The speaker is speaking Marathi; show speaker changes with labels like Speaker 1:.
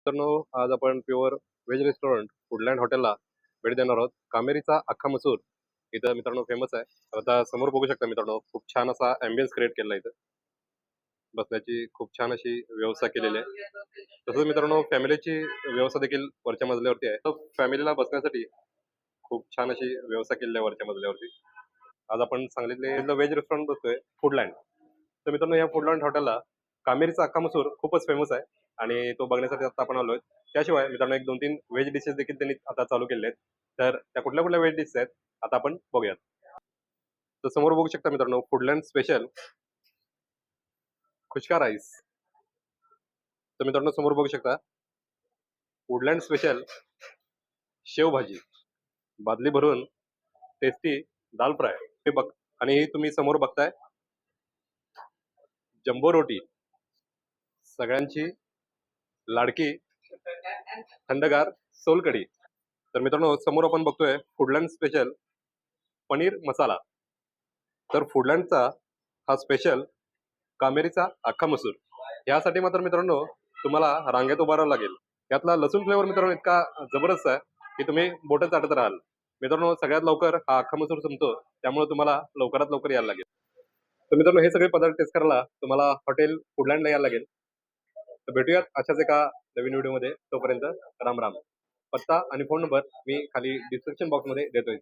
Speaker 1: मित्रांनो, आज आपण प्युअर व्हेज रेस्टॉरंट फूडलँड हॉटेलला भेट देणार आहोत. कामेरीचा अख्खा मसूर इथं मित्रांनो फेमस आहे. आता समोर बघू शकता मित्रांनो, खूप छान असा अँबियन्स क्रिएट केलेला इथं. बसण्याची खूप छान अशी व्यवस्था केलेली आहे. तसंच मित्रांनो, फॅमिलीची व्यवस्था देखील वरच्या मजल्यावरती आहे. तर फॅमिलीला बसण्यासाठी खूप छान अशी व्यवस्था केलेली आहे वरच्या मजल्यावरती. आज आपण सांगलीतले व्हेज रेस्टॉरंट बसतोय फूडलँड. तर मित्रांनो, या फूडलँड हॉटेलला कामेरीचा अख्खा मसूर खूपच फेमस आहे आणि तो बघण्यासाठी आता आपण आलोय. त्याशिवाय मित्रांनो, एक 2-3 व्हेज डिशेस देखील त्यांनी आता चालू केलेले आहेत. तर त्या कुठल्या कुठल्या व्हेज डिशेस आहेत आता आपण बघूयात. तर समोर बघू शकता मित्रांनो, फूडलँड स्पेशल खुशका राईस. तर मित्रांनो, समोर बघू शकता फूडलँड स्पेशल शेवभाजी, बादली भरून टेस्टी दाल फ्राय. हे बघ, आणि तुम्ही समोर बघताय जम्बो रोटी, सगळ्यांची लाडकी थंडगार सोलकढी. तर मित्रांनो, समोर आपण बघतोय फूडलँड स्पेशल पनीर मसाला. तर फूडलँडचा हा स्पेशल कामेरीचा अख्खा मसूर. यासाठी मात्र मित्रांनो, तुम्हाला रांगेत उभं राहावं लागेल. यातला लसूण फ्लेवर मित्रांनो इतका जबरदस्त आहे की तुम्ही बोटं चाटत राहाल. मित्रांनो, सगळ्यात लवकर हा अख्खा मसूर संपतो, त्यामुळे तुम्हाला लवकरात लवकर यायला लागेल. तर मित्रांनो, हे सगळे पदार्थ टेस्ट करायला तुम्हाला हॉटेल फूडलँडला यायला लागेल. तर भेटूयात अशाच एका नवीन व्हिडिओमध्ये. तोपर्यंत राम राम. पत्ता आणि फोन नंबर मी खाली डिस्क्रिप्शन बॉक्समध्ये देतोय.